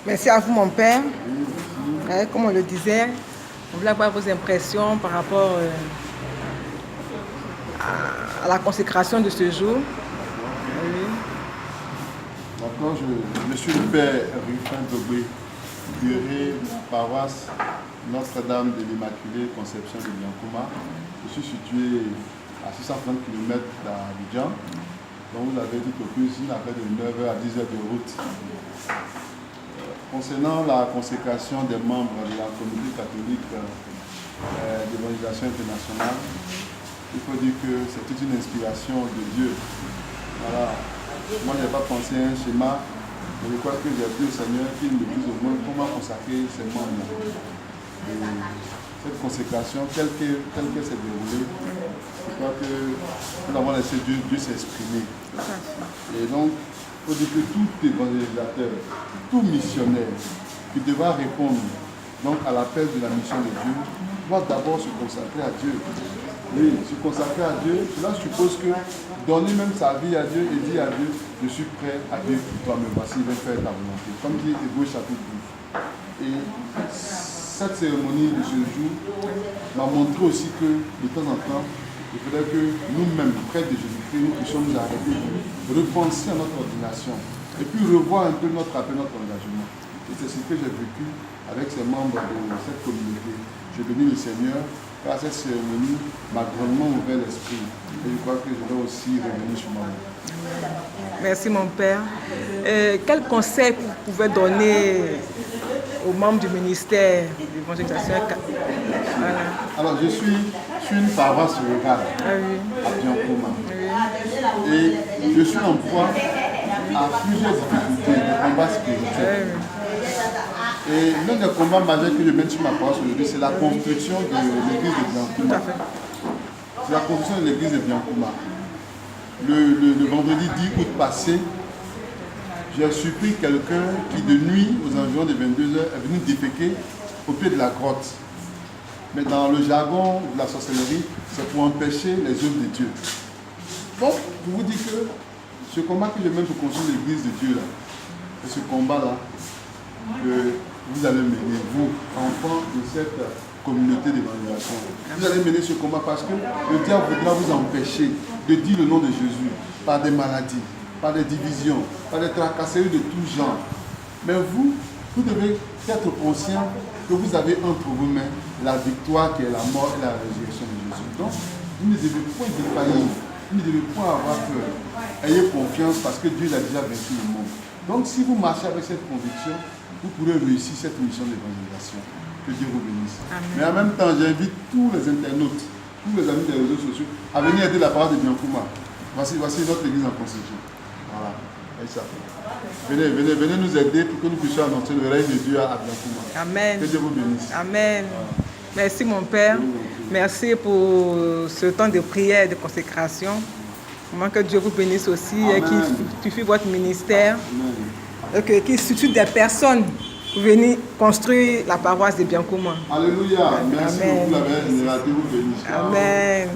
Merci à vous, mon père. Comme on le disait, on voulait avoir vos impressions par rapport à la consécration de ce jour. Oui. D'accord, je suis le père Rufin Dogbe, curé paroisse Notre-Dame de l'Immaculée Conception de Biancouma. Je suis situé à 630 km d'Abidjan. Donc vous avez dit au plus une affaire de 9h à 10h de route. Concernant la consécration des membres de la communauté catholique d'évangélisation internationale, il faut dire que c'est toute une inspiration de Dieu. Voilà. Moi, je n'ai pas pensé à un schéma, mais je crois que j'ai dit au Seigneur qu'il me dise au moins comment consacrer ses membres. Et cette consécration, telle qu'elle s'est déroulée, je crois que nous avons laissé Dieu s'exprimer. Et donc, il faut dire que tout évangélisateur, tout missionnaire qui devra répondre donc, à l'appel de la mission de Dieu, doit d'abord se consacrer à Dieu. Oui, se consacrer à Dieu, cela suppose que donner même sa vie à Dieu et dire à Dieu, je suis prêt à vivre pour toi, me voici, je vais faire ta volonté. Comme dit Hébreux chapitre 12. Et cette cérémonie de ce jour m'a montré aussi que de temps en temps, il faudrait que nous-mêmes, près de Jésus-Christ, nous puissions nous arrêter, repenser à notre ordination et puis revoir un peu notre appel, notre engagement. Et c'est ce que j'ai vécu avec ces membres de cette communauté. Je bénis le Seigneur, car cette cérémonie m'a grandement ouvert l'esprit. Et je crois que je vais aussi revenir sur moi. Merci, mon père. Quel conseil vous pouvez donner aux membres du ministère de l'évangélisation? Voilà. Alors, je suis une paroisse rurale à Biancouma. Et je suis en proie à plusieurs difficultés de combats spirituels. Et l'un des combats majeurs que je mène sur ma paroisse aujourd'hui, c'est la construction de l'église de Biancouma. C'est la construction de l'église de Biancouma. Le vendredi 10 août passé, j'ai surpris quelqu'un qui de nuit, aux environs de 22h, est venu déféquer au pied de la grotte. Mais dans le jargon de la sorcellerie, c'est pour empêcher les œuvres de Dieu. Donc, je vous dis que ce combat que je mène pour construire l'église de Dieu, c'est ce combat-là que vous allez mener, vous, enfants de cette communauté d'évangélisation. Vous allez mener ce combat parce que le diable voudra vous empêcher de dire le nom de Jésus par des maladies, par des divisions, par des tracasseries de tout genre. Mais vous devez être conscient que vous avez entre vos mains la victoire qui est la mort et la résurrection de Jésus. Donc, vous ne devez point défaillir, vous ne devez point avoir peur. Ayez confiance parce que Dieu a déjà vaincu le monde. Donc, si vous marchez avec cette conviction, vous pourrez réussir cette mission d'évangélisation. Que Dieu vous bénisse. Amen. Mais en même temps, j'invite tous les internautes, tous les amis des réseaux sociaux à venir aider la parole de Biancouma. Voici notre église en construction. Voilà. Venez nous aider pour que nous puissions annoncer le règne de Dieu à Biancouma. Amen. Que Dieu vous bénisse. Amen. Voilà. Merci mon Père. Merci pour ce temps de prière et de consécration. Vraiment que Dieu vous bénisse aussi. Amen. Et qu'il suffit votre ministère. Amen. Qu'il suffit des personnes pour venir construire la paroisse de Biancouma. Alléluia. Merci beaucoup. Vous bénisse. Amen.